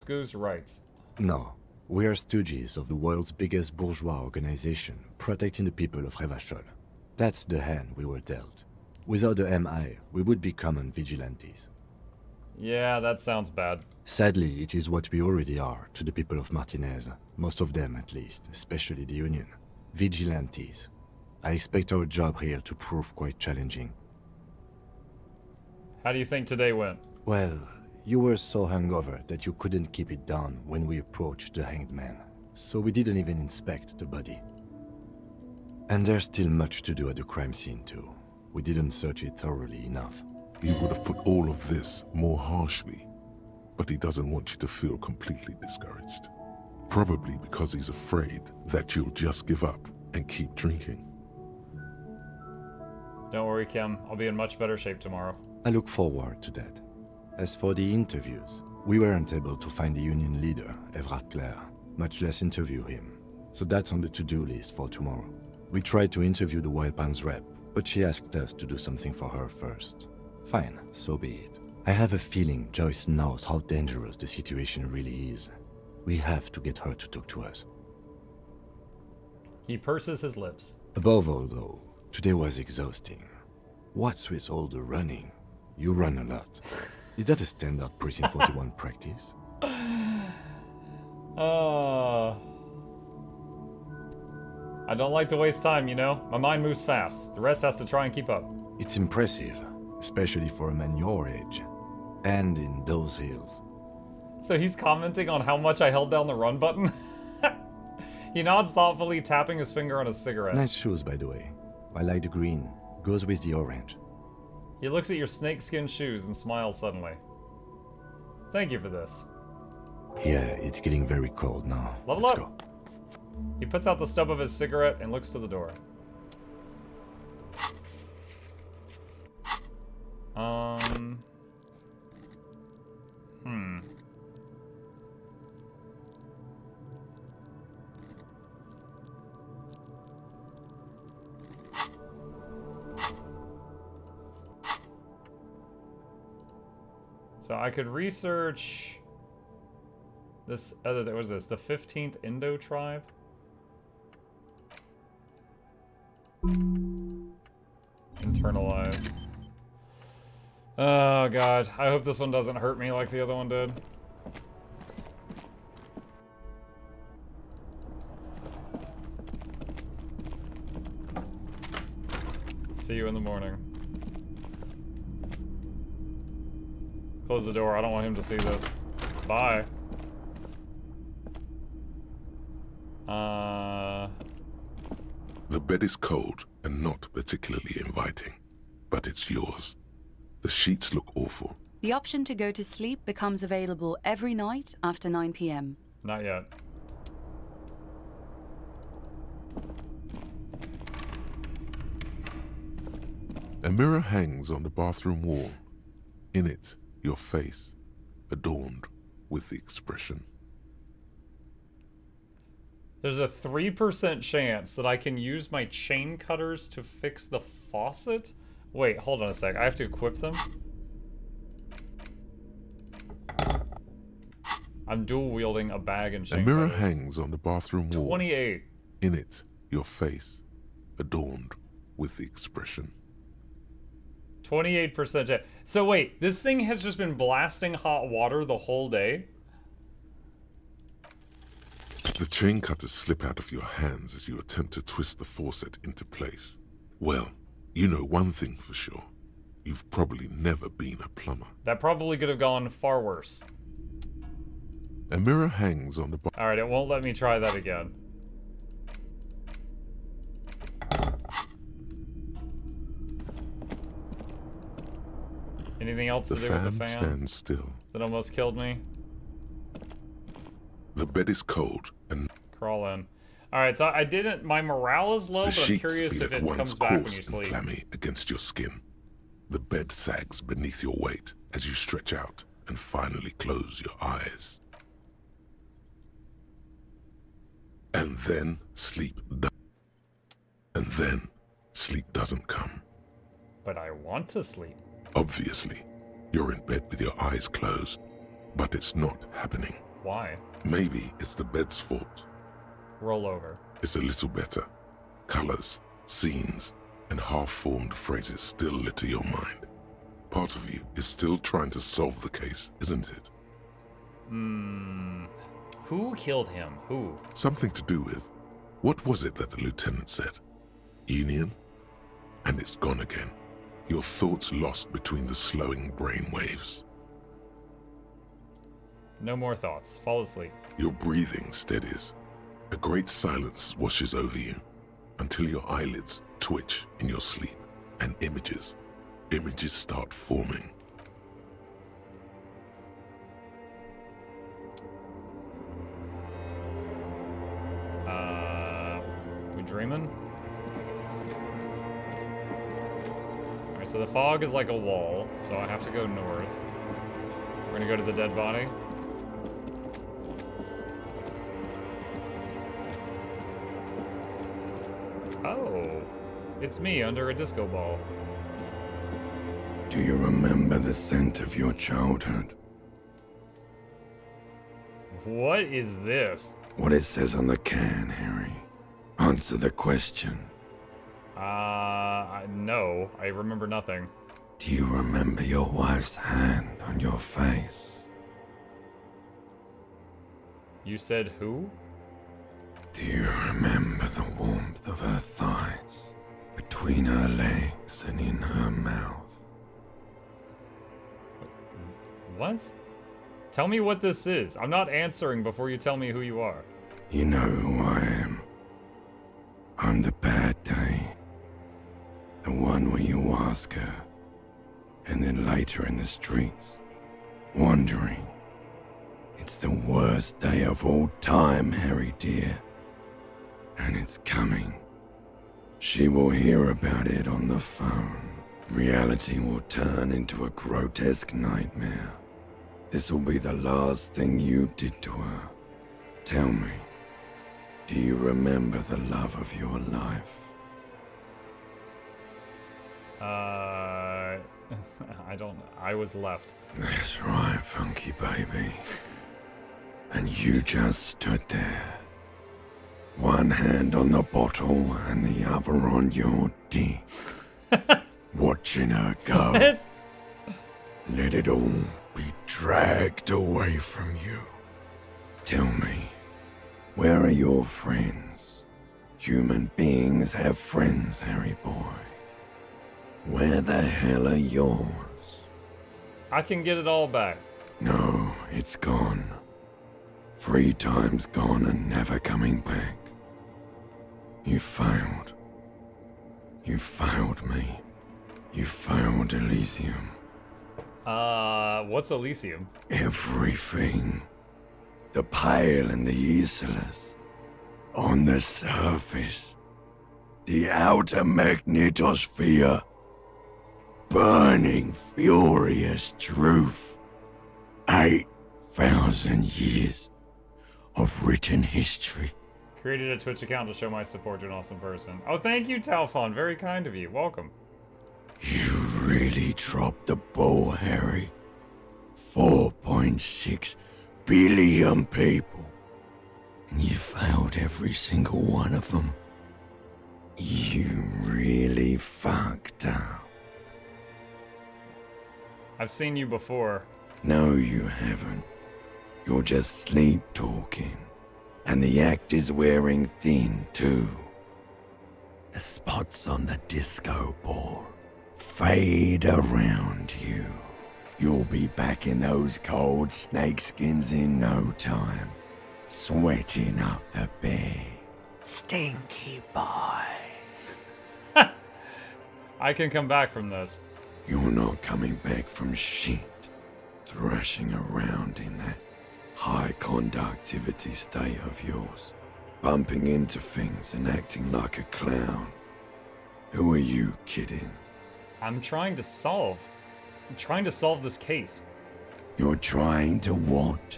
goose rights. No. We are stooges of the world's biggest bourgeois organization, protecting the people of Revachol. That's the hand we were dealt. Without the MI, we would be common vigilantes. Yeah, that sounds bad. Sadly, it is what we already are to the people of Martinez. Most of them, at least, especially the Union. Vigilantes. I expect our job here to prove quite challenging. How do you think today went? Well, you were so hungover that you couldn't keep it down when we approached the hanged man, so we didn't even inspect the body. And there's still much to do at the crime scene too. We didn't search it thoroughly enough. He would have put all of this more harshly, but he doesn't want you to feel completely discouraged. Probably because he's afraid that you'll just give up and keep drinking. Don't worry, Kim. I'll be in much better shape tomorrow. I look forward to that. As for the interviews, we weren't able to find the union leader, Everard Clare, much less interview him. So that's on the to-do list for tomorrow. We tried to interview the Wild Pines rep, but she asked us to do something for her first. Fine, so be it. I have a feeling Joyce knows how dangerous the situation really is. We have to get her to talk to us. He purses his lips. Above all, though, today was exhausting. What's with all the running? You run a lot. Is that a standard Precinct 41 practice? I don't like to waste time, you know? My mind moves fast. The rest has to try and keep up. It's impressive, especially for a man your age. And in those hills. So he's commenting on how much I held down the run button? He nods thoughtfully, tapping his finger on his cigarette. Nice shoes, by the way. I like the green. Goes with the orange. He looks at your snakeskin shoes and smiles suddenly. Thank you for this. Yeah, it's getting very cold now. Level Let's up. go. He puts out the stub of his cigarette and looks to the door. So I could research this other, what was this? The 15th Indo tribe? Internalize. Oh god, I hope this one doesn't hurt me like the other one did. See you in the morning. Close the door, I don't want him to see this. Bye. The bed is cold and not particularly inviting, but it's yours. The sheets look awful. The option to go to sleep becomes available every night after 9 p.m. Not yet. A mirror hangs on the bathroom wall. In it, your face, adorned with the expression. There's a 3% chance that I can use my chain cutters to fix the faucet? Wait, hold on a sec. I have to equip them? I'm dual wielding a bag and chain A mirror cutters. hangs on the bathroom wall. 28. In it, your face, adorned with the expression. 28% chance. So wait, this thing has just been blasting hot water the whole day? The chain cutters slip out of your hands as you attempt to twist the faucet into place. Well, you know one thing for sure. You've probably never been a plumber. That probably could have gone far worse. A mirror hangs on the Alright, it won't let me try that again. Anything else to do with the fan? stands still. That almost killed me? The bed is cold and Crawl in. Alright, so I didn't... My morale is low, the but I'm sheets curious feel if at it once comes back when you coarse and sleep. clammy against your skin. The bed sags beneath your weight as you stretch out and finally close your eyes. And then sleep doesn't come. But I want to sleep. Obviously, you're in bed with your eyes closed, but it's not happening. Why? Maybe it's the bed's fault. Roll over. It's a little better. Colors, scenes, and half-formed phrases still litter your mind. Part of you is still trying to solve the case, isn't it? Who killed him? Who? Something to do with, what was it that the lieutenant said? Union? And it's gone again. Your thoughts lost between the slowing brain waves. No more thoughts. Fall asleep. Your breathing steadies. A great silence washes over you until your eyelids twitch in your sleep and images start forming. We dreaming? Alright, so the fog is like a wall, so I have to go north. We're gonna go to the dead body. Oh, it's me under a disco ball. Do you remember the scent of your childhood? What is this? What it says on the can, Harry. Answer the question. No, I remember nothing. Do you remember your wife's hand on your face? You said who? Do you remember the warmth of her thighs, between her legs and in her mouth? What? Tell me what this is. I'm not answering before you tell me who you are. You know who I am. I'm the bad day. The one where you ask her, and then later in the streets, wandering. It's the worst day of all time, Harry dear. And it's coming. She will hear about it on the phone. Reality will turn into a grotesque nightmare. This will be the last thing you did to her. Tell me, do you remember the love of your life? I don't. I was left. That's right, funky baby. And you just stood there. One hand on the bottle and the other on your dick. Watching her go. Let it all be dragged away from you. Tell me, where are your friends? Human beings have friends, Harry boy. Where the hell are yours? I can get it all back. No, it's gone. 3 times gone and never coming back. You failed. You failed me. You failed Elysium. What's Elysium? Everything. The pale and the useless. On the surface. The outer magnetosphere. Burning, furious truth. 8,000 years of written history. Created a Twitch account to show my support to an awesome person. Oh, thank you, Talfon. Very kind of you. Welcome. You really dropped the ball, Harry. 4.6 billion people. And you failed every single one of them. You really fucked up. I've seen you before. No, you haven't. You're just sleep talking. And the act is wearing thin, too. The spots on the disco ball fade around you. You'll be back in those cold snakeskins in no time. Sweating up the bed. Stinky boy. I can come back from this. You're not coming back from shit. Thrashing around in that high conductivity state of yours. Bumping into things and acting like a clown. Who are you kidding? I'm trying to solve this case. You're trying to what?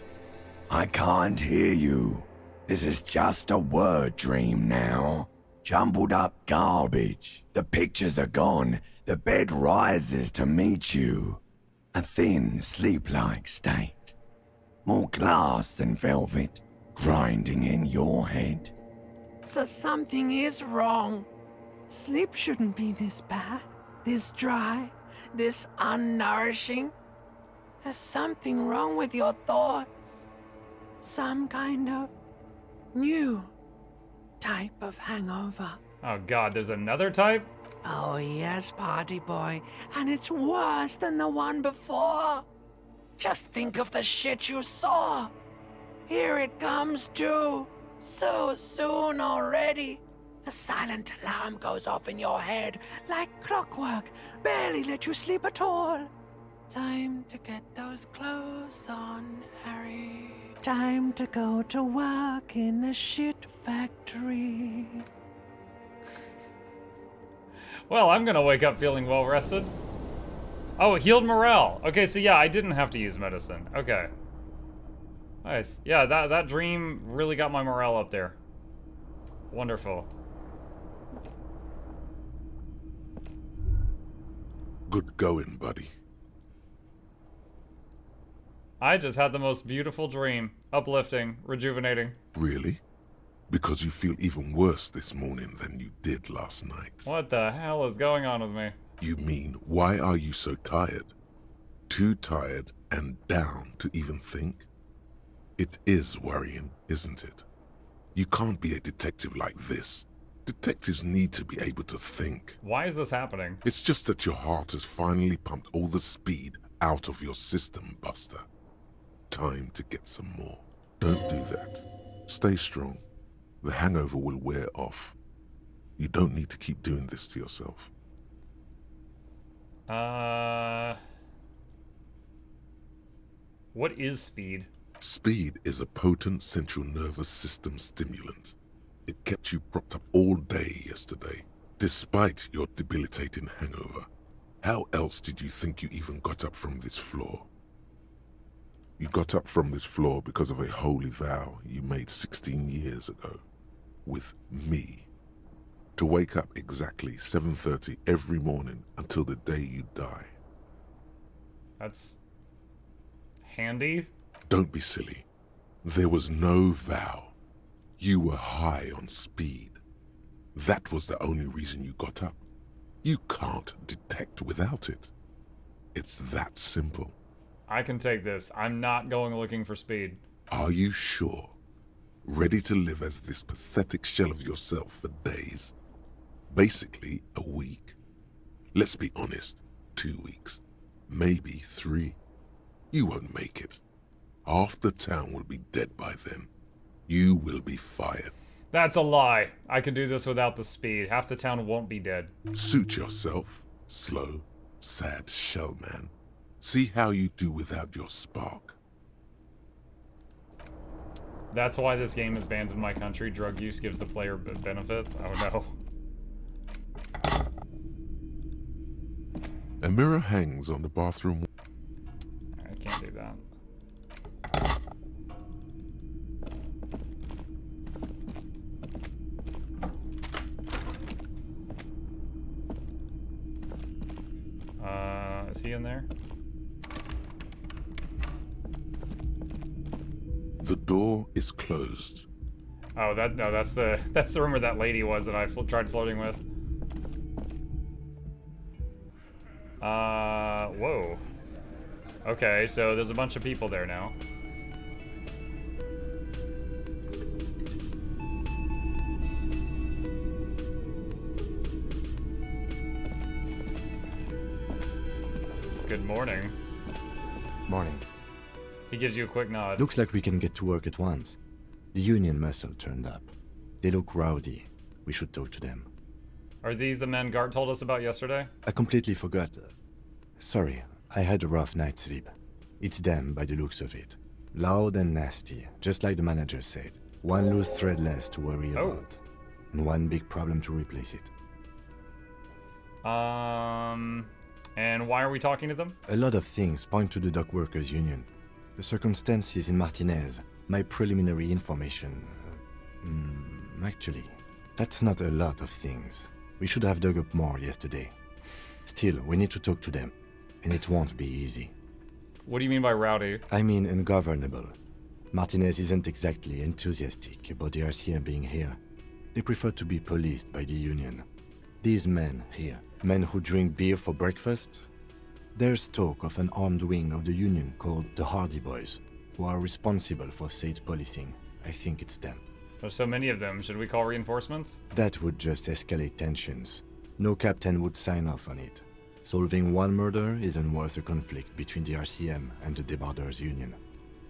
I can't hear you. This is just a word dream now. Jumbled up garbage. The pictures are gone. The bed rises to meet you. A thin, sleep-like state. more glass than velvet, grinding in your head. So something is wrong. Sleep shouldn't be this bad, this dry, this unnourishing. There's something wrong with your thoughts. Some kind of new type of hangover. Oh god, there's another type? Oh yes, party boy, and it's worse than the one before. Just think of the shit you saw. Here it comes too, so soon already. A silent alarm goes off in your head like clockwork, barely let you sleep at all. Time to get those clothes on, Harry. Time to go to work in the shit factory. Well, I'm gonna wake up feeling well rested. Oh, healed morale. Okay, so yeah, I didn't have to use medicine. Okay. Nice. Yeah, that dream really got my morale up there. Wonderful. Good going, buddy. I just had the most beautiful dream. Uplifting, rejuvenating. Really? Because you feel even worse this morning than you did last night. What the hell is going on with me? You mean, why are you so tired? Too tired and down to even think? It is worrying, isn't it? You can't be a detective like this. Detectives need to be able to think. Why is this happening? It's just that your heart has finally pumped all the speed out of your system, Buster. Time to get some more. Don't do that. Stay strong. The hangover will wear off. You don't need to keep doing this to yourself. What is speed? Speed is a potent central nervous system stimulant. It kept you propped up all day yesterday, despite your debilitating hangover. How else did you think you even got up from this floor? You got up from this floor because of a holy vow you made 16 years ago. With me. To wake up exactly 7:30 every morning until the day you die. That's handy. Don't be silly. There was no vow. You were high on speed. That was the only reason you got up. You can't detect without it. It's that simple. I can take this. I'm not going looking for speed. Are you sure? Ready to live as this pathetic shell of yourself for days? Basically, a week. Let's be honest, 2 weeks. Maybe 3. You won't make it. Half the town will be dead by then. You will be fired. That's a lie. I can do this without the speed. Half the town won't be dead. Suit yourself, slow, sad shell man. See how you do without your spark. That's why this game is banned in my country. Drug use gives the player benefits. Oh no. A mirror hangs on the bathroom. I can't do that. Is he in there? The door is closed. Oh, that's the room where that lady was that I tried floating with. Whoa. Okay, so there's a bunch of people there now. Good morning. Morning. He gives you a quick nod. Looks like we can get to work at once. The Union muscle turned up. They look rowdy. We should talk to them. Are these the men Gart told us about yesterday? I completely forgot. Sorry, I had a rough night's sleep. It's them by the looks of it. Loud and nasty, just like the manager said. One loose thread less to worry about. And one big problem to replace it. And why are we talking to them? A lot of things point to the dock workers union. The circumstances in Martinez, my preliminary information. Actually, that's not a lot of things. We should have dug up more yesterday. Still, we need to talk to them, and it won't be easy. What do you mean by rowdy? I mean ungovernable. Martinez isn't exactly enthusiastic about the RCM being here. They prefer to be policed by the Union. These men here, men who drink beer for breakfast, there's talk of an armed wing of the Union called the Hardy Boys, who are responsible for state policing. I think it's them. There's so many of them. Should we call reinforcements? That would just escalate tensions. No captain would sign off on it. Solving one murder isn't worth a conflict between the RCM and the Debarders Union.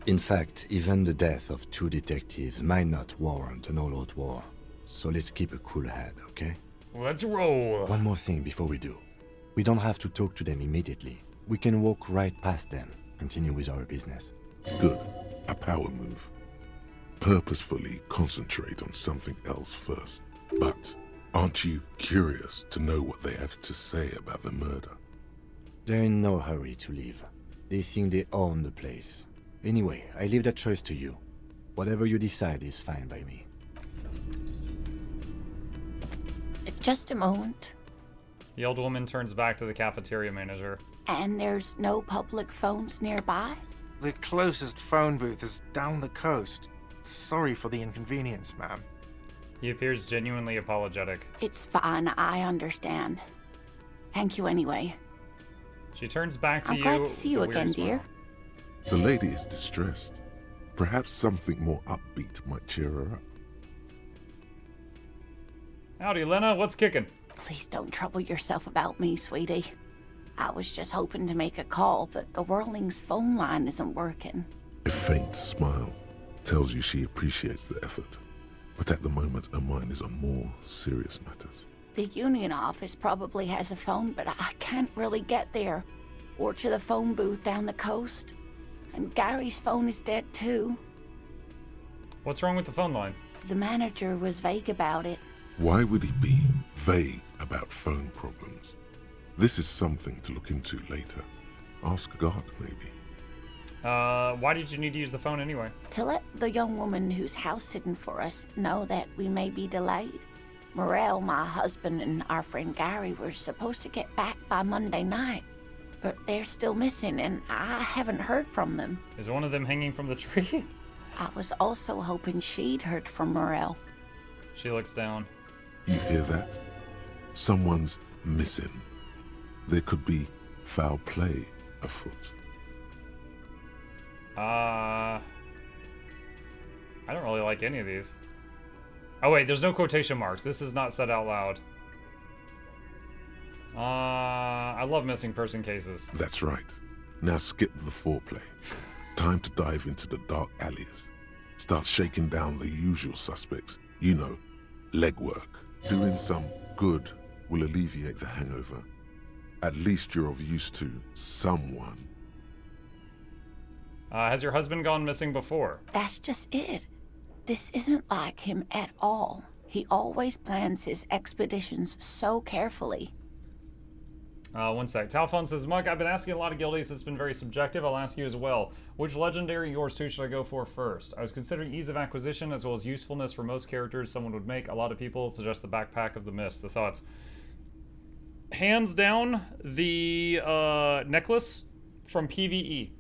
In fact, even the death of 2 detectives might not warrant an all-out war. So let's keep a cool head, okay? Let's roll. One more thing before we do. We don't have to talk to them immediately. We can walk right past them, continue with our business. Good. A power move. Purposefully concentrate on something else first. But aren't you curious to know what they have to say about the murder? They're in no hurry to leave. They think they own the place. Anyway, I leave that choice to you. Whatever you decide is fine by me. Just a moment. The old woman turns back to the cafeteria manager. And there's no public phones nearby? The closest phone booth is down the coast. Sorry for the inconvenience, ma'am. He appears genuinely apologetic. It's fine, I understand. Thank you anyway. She turns back to I'm you. glad to see you with a again, weird dear. smile. The lady is distressed. Perhaps something more upbeat might cheer her up. Howdy, Lena. What's kicking? Please don't trouble yourself about me, sweetie. I was just hoping to make a call, but the Whirling's phone line isn't working. A faint smile tells you she appreciates the effort, but at the moment her mind is on more serious matters. The Union office probably has a phone, but I can't really get there. Or to the phone booth down the coast. And Gary's phone is dead too. What's wrong with the phone line? The manager was vague about it. Why would he be vague about phone problems? This is something to look into later. Ask God, maybe. Why did you need to use the phone anyway? To let the young woman who's house sitting for us know that we may be delayed. Morel, my husband, and our friend Gary were supposed to get back by Monday night, but they're still missing, and I haven't heard from them. Is one of them hanging from the tree? I was also hoping she'd heard from Morel. She looks down. You hear that? Someone's missing. There could be foul play afoot. I don't really like any of these. Oh wait, there's no quotation marks. This is not said out loud. I love missing person cases. That's right. Now skip the foreplay. Time to dive into the dark alleys. Start shaking down the usual suspects. You know, legwork. Doing some good will alleviate the hangover. At least you're of use to someone. Has your husband gone missing before? That's just it. This isn't like him at all. He always plans his expeditions so carefully. One sec. Talphon says, Muck, I've been asking a lot of guildies. It's been very subjective. I'll ask you as well. Which legendary yours two should I go for first? I was considering ease of acquisition as well as usefulness for most characters someone would make. A lot of people suggest the Backpack of the Mist. The thoughts? Hands down, the necklace from PvE.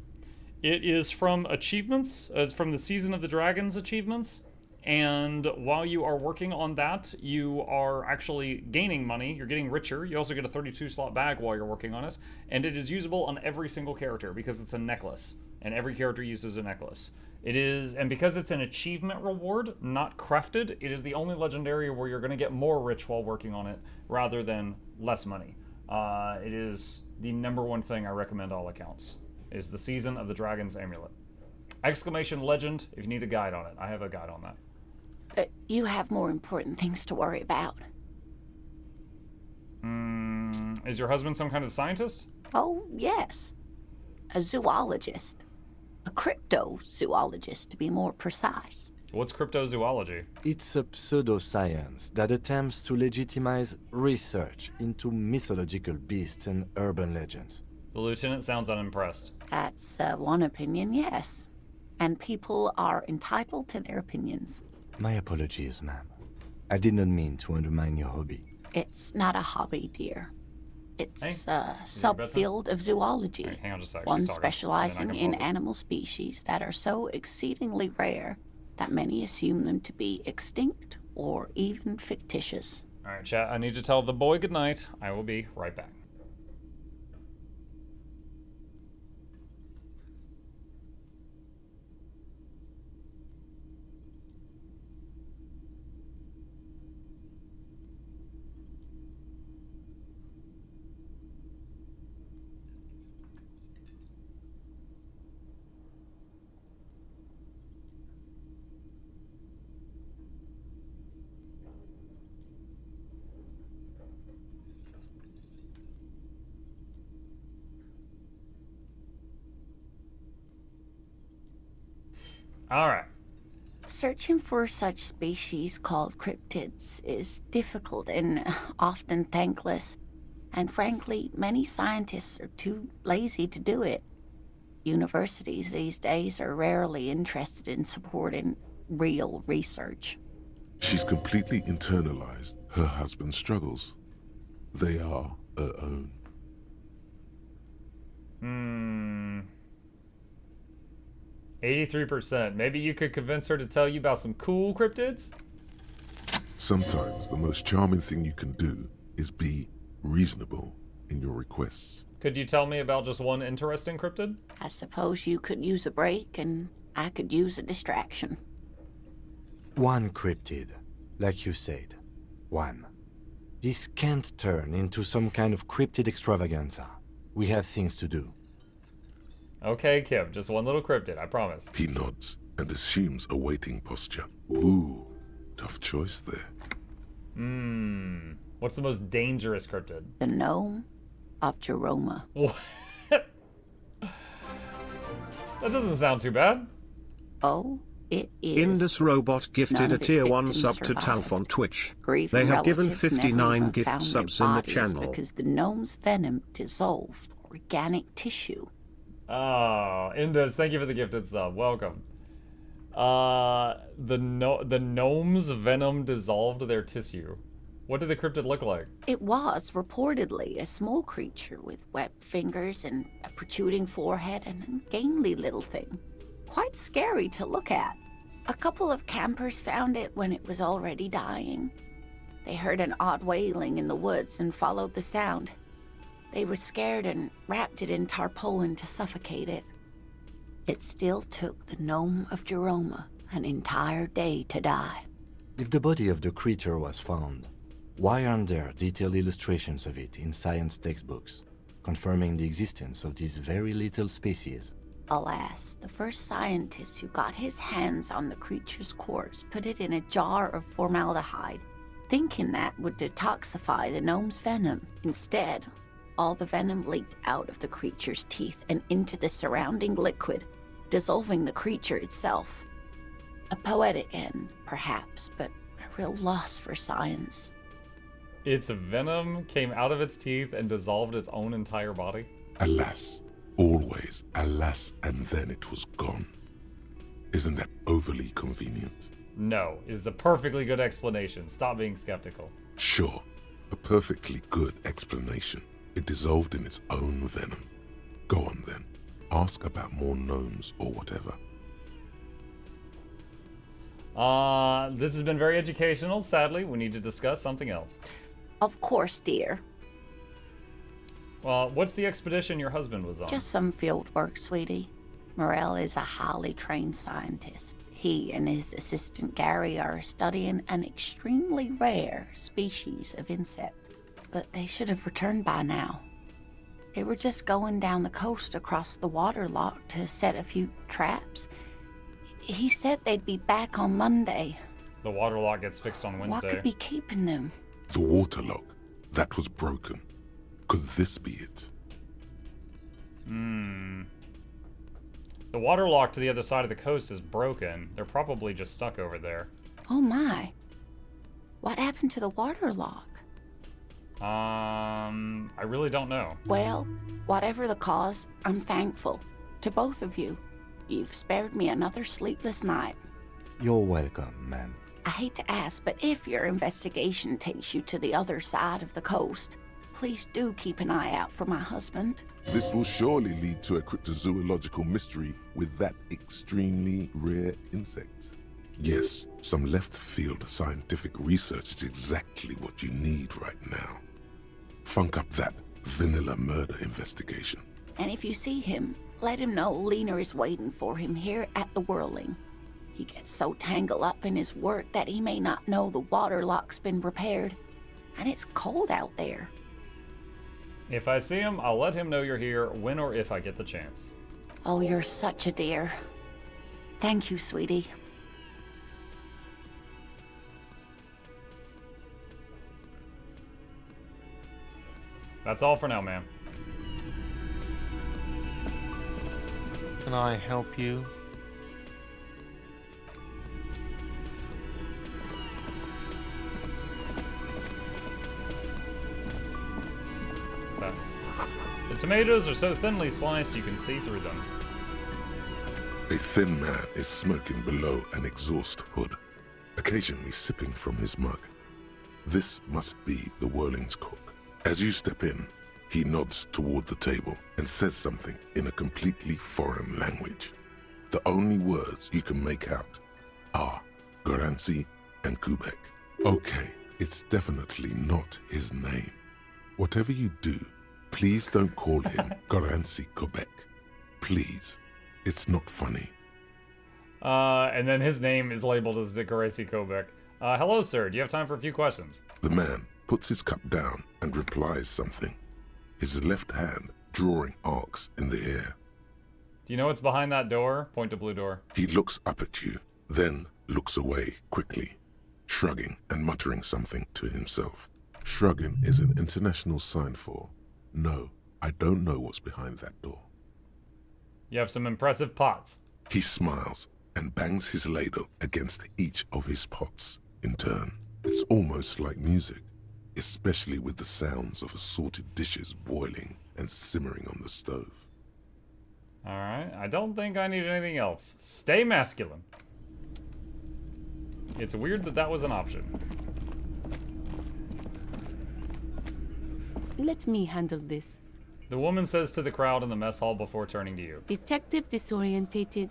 It is from achievements, as from the Season of the Dragons achievements. And while you are working on that, you are actually gaining money. You're getting richer. You also get a 32-slot bag while you're working on it. And it is usable on every single character because it's a necklace. And every character uses a necklace. It is, and because it's an achievement reward, not crafted, it is the only legendary where you're going to get more rich while working on it rather than less money. It is the #1 thing I recommend all accounts, is the Season of the Dragons amulet. Exclamation legend if you need a guide on it. I have a guide on that. You have more important things to worry about. Is your husband some kind of scientist? Oh, yes. A zoologist. A cryptozoologist, to be more precise. What's cryptozoology? It's a pseudoscience that attempts to legitimize research into mythological beasts and urban legends. The lieutenant sounds unimpressed. That's one opinion, yes. And people are entitled to their opinions. My apologies, ma'am. I did not mean to undermine your hobby. It's not a hobby, dear. It's Hey, a you hear about that? subfield of zoology, Alright, hang on just a sec. one She's talking, and then I specializing can in pause it. animal species that are so exceedingly rare that many assume them to be extinct or even fictitious. Alright, chat, I need to tell the boy goodnight. I will be right back. Alright. Searching for such species called cryptids is difficult and often thankless, and frankly, many scientists are too lazy to do it. Universities these days are rarely interested in supporting real research. She's completely internalized her husband's struggles. They are her own. 83%. Maybe you could convince her to tell you about some cool cryptids? Sometimes the most charming thing you can do is be reasonable in your requests. Could you tell me about just one interesting cryptid? I suppose you could use a break, and I could use a distraction. One cryptid, like you said. One. This can't turn into some kind of cryptid extravaganza. We have things to do. Okay, Kim, just one little cryptid, I promise. He nods and assumes a waiting posture. Ooh, tough choice there. What's the most dangerous cryptid? The gnome of Jeroma. What? That doesn't sound too bad. Oh, it is. Indus Robot gifted None a of his tier 1 victims sub to survived. Talf on Twitch. Grieving They have given relatives never 59 even gift found their subs in the bodies channel. because the gnome's venom dissolved organic tissue. Oh, Indus, thank you for the gifted sub. Welcome. The gnome's venom dissolved their tissue. What did the cryptid look like? It was reportedly a small creature with webbed fingers and a protruding forehead and an ungainly little thing. Quite scary to look at. A couple of campers found it when it was already dying. They heard an odd wailing in the woods and followed the sound. They were scared and wrapped it in tarpaulin to suffocate it. It still took the gnome of Jeroma an entire day to die. If the body of the creature was found, why aren't there detailed illustrations of it in science textbooks, confirming the existence of this very little species? Alas, the first scientist who got his hands on the creature's corpse put it in a jar of formaldehyde, thinking that would detoxify the gnome's venom. Instead, all the venom leaked out of the creature's teeth and into the surrounding liquid, dissolving the creature itself. A poetic end, perhaps, but a real loss for science. Its venom came out of its teeth and dissolved its own entire body? Alas, always alas, and then it was gone. Isn't that overly convenient? No, it is a perfectly good explanation. Stop being skeptical. Sure, a perfectly good explanation. It dissolved in its own venom. Go on then. Ask about more gnomes or whatever. This has been very educational. Sadly, we need to discuss something else. Of course, dear. Well, what's the expedition your husband was on? Just some field work, sweetie. Morel is a highly trained scientist. He and his assistant Gary are studying an extremely rare species of insect. But they should have returned by now. They were just going down the coast across the waterlock to set a few traps. He said they'd be back on Monday. The waterlock gets fixed on Wednesday. What could be keeping them? The waterlock, that was broken. Could this be it? The waterlock to the other side of the coast is broken. They're probably just stuck over there. Oh my. What happened to the waterlock? I really don't know. Well, whatever the cause, I'm thankful. To both of you. You've spared me another sleepless night. You're welcome, ma'am. I hate to ask, but if your investigation takes you to the other side of the coast, Please do keep an eye out for my husband. This will surely lead to a cryptozoological mystery with that extremely rare insect. Yes, some left-field scientific research is exactly what you need right now. Funk up that vanilla murder investigation. And if you see him, let him know Lena is waiting for him here at the Whirling. He gets so tangled up in his work that he may not know the water lock's been repaired. And it's cold out there. If I see him, I'll let him know you're here when or if I get the chance. Oh, you're such a dear. Thank you, sweetie. That's all for now, ma'am. Can I help you? What's that? The tomatoes are so thinly sliced you can see through them. A thin man is smoking below an exhaust hood, occasionally sipping from his mug. This must be the Whirling's cook. As you step in, he nods toward the table and says something in a completely foreign language. The only words you can make out are Garancy and Kubek. Okay, it's definitely not his name. Whatever you do, please don't call him Garancy Kubek. Please. It's not funny. And then his name is labeled as Decorasi Kobek. Hello, sir. Do you have time for a few questions? The man puts his cup down and replies something, his left hand drawing arcs in the air. Do you know what's behind that door? Point to blue door. He looks up at you, then looks away quickly, shrugging and muttering something to himself. Shrugging is an international sign for, no, I don't know what's behind that door. You have some impressive pots. He smiles and bangs his ladle against each of his pots in turn. It's almost like music, especially with the sounds of assorted dishes boiling and simmering on the stove. Alright, I don't think I need anything else. Stay masculine. It's weird that that was an option. Let me handle this. The woman says to the crowd in the mess hall before turning to you. Detective disorientated.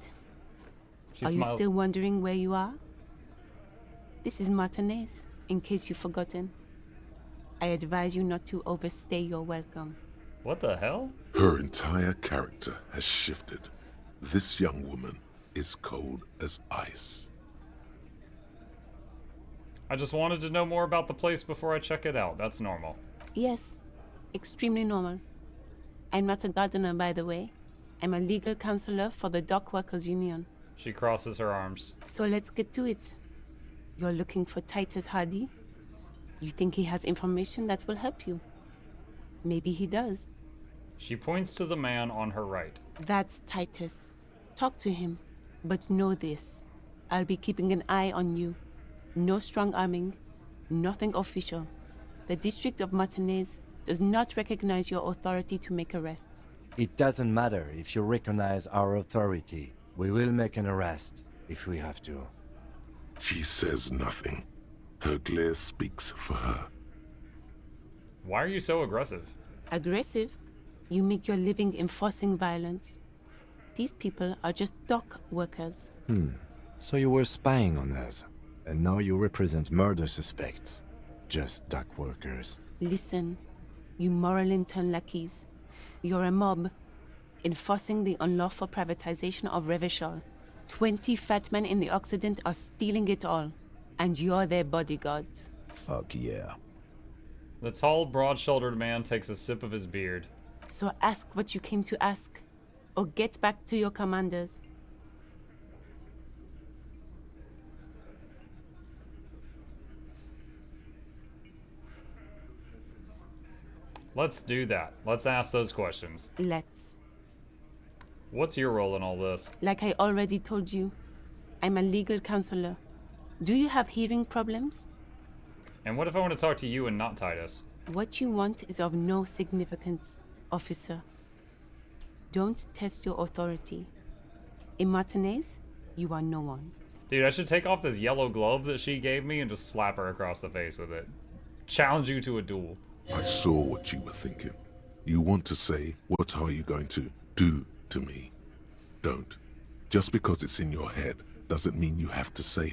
She Are smiles. you still wondering where you are? This is Martinez, in case you've forgotten. I advise you not to overstay your welcome. What the hell? Her entire character has shifted. This young woman is cold as ice. I just wanted to know more about the place before I check it out. That's normal. Yes, extremely normal. I'm not a gardener, by the way. I'm a legal counselor for the Dock Workers Union. She crosses her arms. So let's get to it. You're looking for Titus Hardy? You think he has information that will help you? Maybe he does. She points to the man on her right. That's Titus. Talk to him. But know this. I'll be keeping an eye on you. No strong arming. Nothing official. The District of Martinez does not recognize your authority to make arrests. It doesn't matter if you recognize our authority. We will make an arrest if we have to. She says nothing. Her glare speaks for her. Why are you so aggressive? Aggressive? You make your living enforcing violence. These people are just dock workers. So you were spying on us, and now you represent murder suspects. Just dock workers. Listen, you moral intern lackeys. You're a mob, enforcing the unlawful privatization of Revachol. 20 fat men in the Occident are stealing it all, and you're their bodyguards. Fuck yeah. The tall, broad-shouldered man takes a sip of his beard. So ask what you came to ask, or get back to your commanders. Let's do that. Let's ask those questions. Let's. What's your role in all this? Like I already told you, I'm a legal counselor. Do you have hearing problems? And what if I want to talk to you and not Titus? What you want is of no significance, officer. Don't test your authority. In Martinez, you are no one. Dude, I should take off this yellow glove that she gave me and just slap her across the face with it. Challenge you to a duel. I saw what you were thinking. You want to say, what are you going to do to me? Don't. Just because it's in your head doesn't mean you have to say it.